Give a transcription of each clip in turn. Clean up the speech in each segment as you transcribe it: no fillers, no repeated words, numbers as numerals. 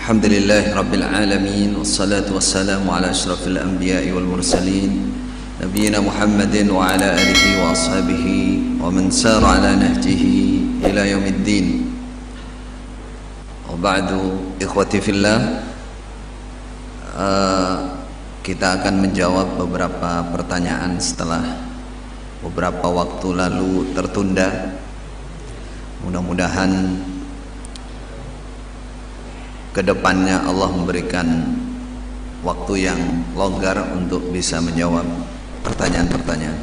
Alhamdulillahi Rabbil Alamin, wassalatu wassalamu ala ashrafil anbiya'i wal mursalin Nabiyyina Muhammadin wa ala alihi wa ashabihi wa man sara ala nahjihi ila yaumiddin. Wa ba'du, ikhwati fillah, kita akan menjawab beberapa pertanyaan setelah beberapa waktu lalu tertunda. Mudah-mudahan kedepannya Allah memberikan waktu yang longgar untuk bisa menjawab pertanyaan-pertanyaan.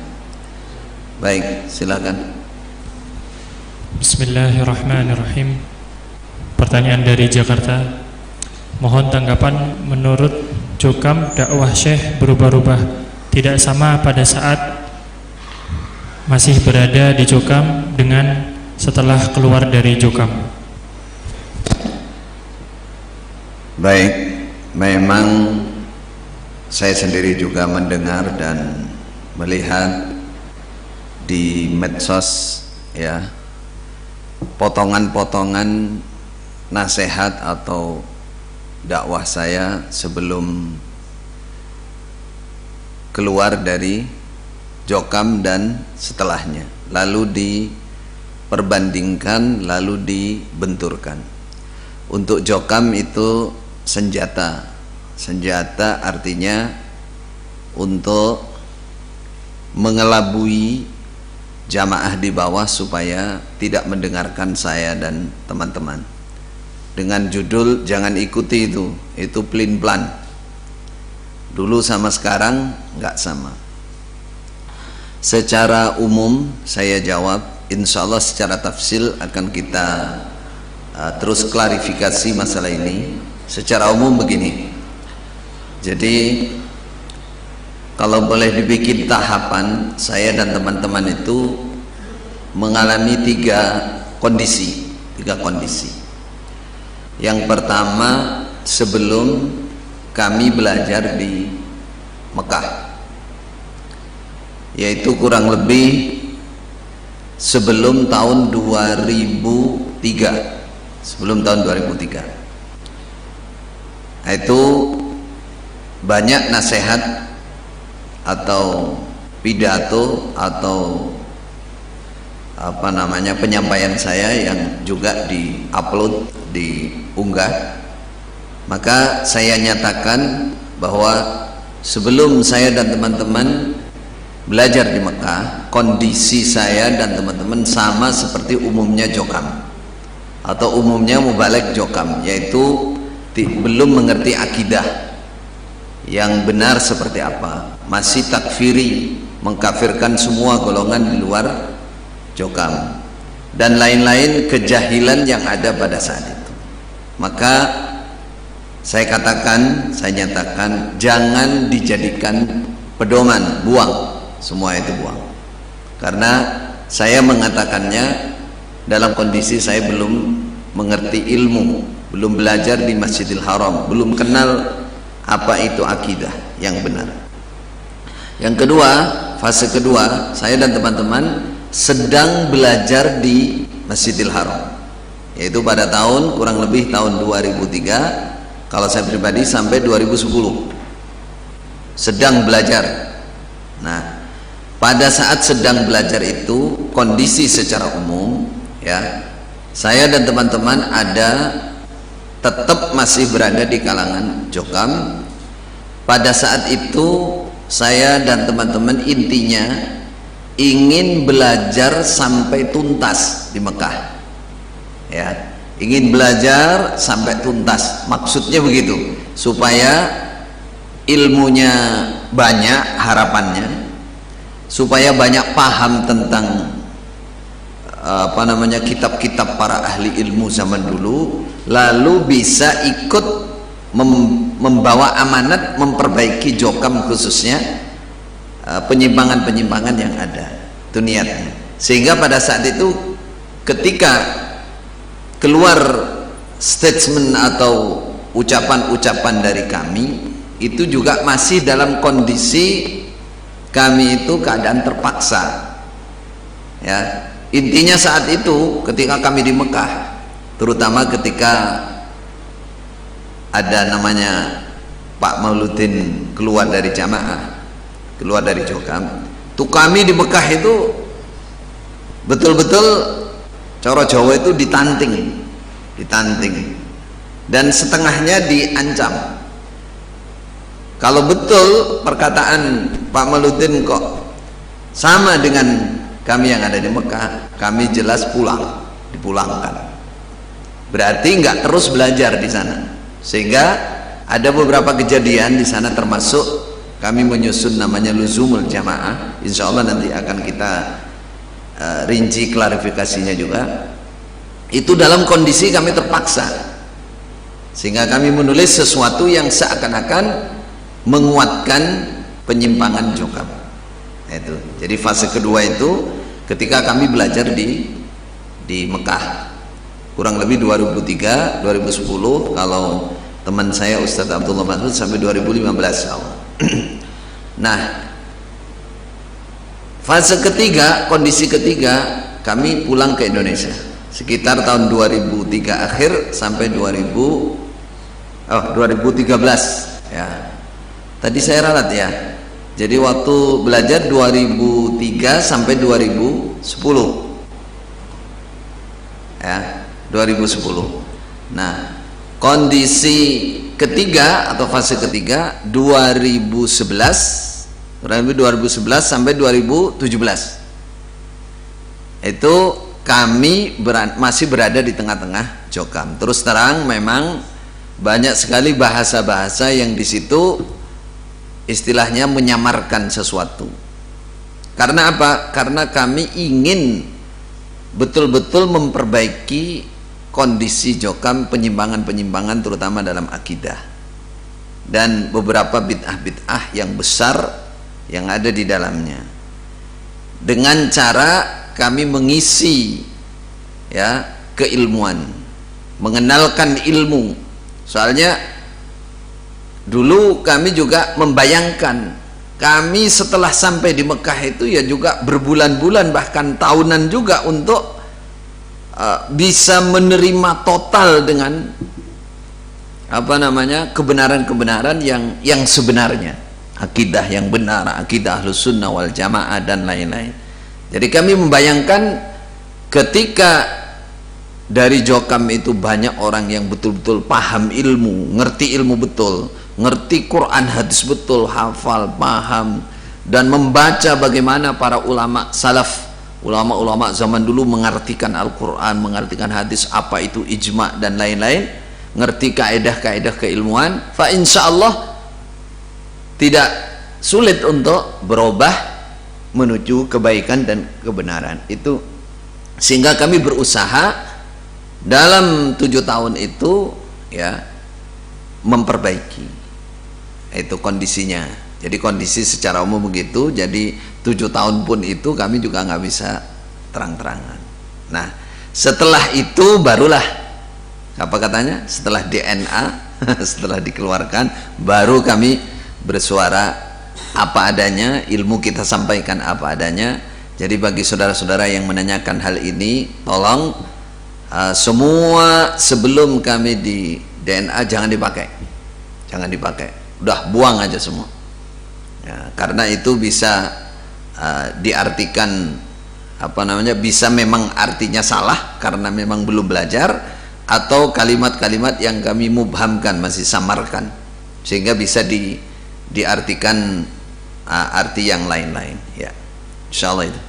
Baik, silakan. Bismillahirrahmanirrahim. Pertanyaan dari Jakarta. Mohon tanggapan, menurut Jokam dakwah Syekh berubah-ubah, tidak sama pada saat masih berada di Jokam dengan setelah keluar dari Jokam. Baik, memang saya sendiri juga mendengar dan melihat di medsos, ya, potongan-potongan nasihat atau dakwah saya sebelum keluar dari Jokam dan setelahnya, lalu diperbandingkan, lalu dibenturkan. Untuk Jokam itu senjata artinya untuk mengelabui jamaah di bawah supaya tidak mendengarkan saya dan teman-teman, dengan judul jangan ikuti itu pelin plan. Dulu sama sekarang nggak sama. Secara umum saya jawab, insya Allah secara tafsil akan kita terus klarifikasi masalah ini. Secara umum begini, jadi kalau boleh dibikin tahapan, saya dan teman-teman itu mengalami tiga kondisi. Yang pertama, sebelum kami belajar di Mekah, yaitu kurang lebih sebelum tahun 2003. Nah, itu banyak nasihat atau pidato atau penyampaian saya yang juga diupload, diunggah. Maka saya nyatakan bahwa sebelum saya dan teman-teman belajar di Mekah, kondisi saya dan teman-teman sama seperti umumnya Jokam atau umumnya mubalik Jokam, yaitu belum mengerti akidah yang benar seperti apa, masih takfiri, mengkafirkan semua golongan di luar Jokam dan lain-lain kejahilan yang ada pada saat itu. Maka saya nyatakan jangan dijadikan pedoman, buang, semua itu buang. Karena saya mengatakannya dalam kondisi saya belum mengerti ilmu, belum belajar di Masjidil Haram, belum kenal apa itu akidah yang benar. Yang kedua, fase kedua, saya dan teman-teman sedang belajar di Masjidil Haram, yaitu pada kurang lebih tahun 2003, kalau saya pribadi sampai 2010 sedang belajar. Nah, pada saat sedang belajar itu kondisi secara umum, ya, saya dan teman-teman tetap masih berada di kalangan Jokam. Pada saat itu saya dan teman-teman intinya ingin belajar sampai tuntas di Mekah, ya, ingin belajar sampai tuntas, maksudnya begitu, supaya ilmunya banyak, harapannya supaya banyak paham tentang kitab-kitab para ahli ilmu zaman dulu, lalu bisa ikut membawa amanat memperbaiki Jokam, khususnya penyimpangan-penyimpangan yang ada. Itu niatnya. Sehingga pada saat itu ketika keluar statement atau ucapan-ucapan dari kami, itu juga masih dalam kondisi kami itu keadaan terpaksa, ya. Intinya saat itu ketika kami di Mekah, terutama ketika ada namanya Pak Mauludin keluar dari jamaah, keluar dari Jokam, tuh kami di Mekah itu betul-betul cara Jawa itu ditanting, dan setengahnya diancam. Kalau betul perkataan Pak Mauludin kok sama dengan kami yang ada di Mekah, kami jelas pulang, dipulangkan. Berarti nggak terus belajar di sana, sehingga ada beberapa kejadian di sana, termasuk kami menyusun namanya luzumul jamaah. Insya Allah nanti akan kita rinci klarifikasinya juga. Itu dalam kondisi kami terpaksa, sehingga kami menulis sesuatu yang seakan-akan menguatkan penyimpangan Jokam. Itu. Jadi fase kedua itu ketika kami belajar di Mekah, kurang lebih 2003, 2010 kalau teman saya Ustadz Abdullah Mahmud sampai 2015 awal. Nah, fase ketiga, kondisi ketiga, kami pulang ke Indonesia sekitar tahun 2003 akhir sampai 2013 ya. Tadi saya ralat ya. Jadi waktu belajar 2003 sampai 2010 ya, 2010. Nah, kondisi ketiga atau fase ketiga 2011 sampai 2017 itu kami masih berada di tengah-tengah Jokam. Terus terang memang banyak sekali bahasa-bahasa yang di situ istilahnya menyamarkan sesuatu. Karena apa? Karena kami ingin betul-betul memperbaiki kondisi Jokam, penyimpangan-penyimpangan terutama dalam akidah dan beberapa bid'ah-bid'ah yang besar yang ada di dalamnya, dengan cara kami mengisi ya keilmuan, mengenalkan ilmu. Soalnya dulu kami juga membayangkan, kami setelah sampai di Mekah itu ya juga berbulan-bulan bahkan tahunan juga untuk bisa menerima total dengan apa namanya kebenaran-kebenaran yang sebenarnya, akidah yang benar, akidah Ahlus Sunnah wal Jamaah dan lain-lain. Jadi kami membayangkan ketika dari Jokam itu banyak orang yang betul-betul paham ilmu, ngerti ilmu betul, ngerti Quran hadis betul, hafal, paham, dan membaca bagaimana para ulama salaf, ulama-ulama zaman dulu mengartikan Al-Quran, mengartikan hadis, apa itu ijma dan lain-lain, ngerti kaedah-kaedah keilmuan. Fa insya Allah tidak sulit untuk berubah menuju kebaikan dan kebenaran itu, sehingga kami berusaha dalam 7 tahun itu ya memperbaiki itu kondisinya. Jadi kondisi secara umum begitu. Jadi 7 tahun pun itu kami juga nggak bisa terang-terangan. Nah, setelah itu barulah apa katanya, setelah DNA setelah dikeluarkan baru kami bersuara apa adanya, ilmu kita sampaikan apa adanya. Jadi bagi saudara-saudara yang menanyakan hal ini, tolong semua sebelum kami di DNA jangan dipakai, udah buang aja semua ya, karena itu bisa diartikan apa namanya, bisa memang artinya salah karena memang belum belajar, atau kalimat-kalimat yang kami mubhamkan, masih samarkan, sehingga bisa diartikan arti yang lain-lain ya, insyaallah itu.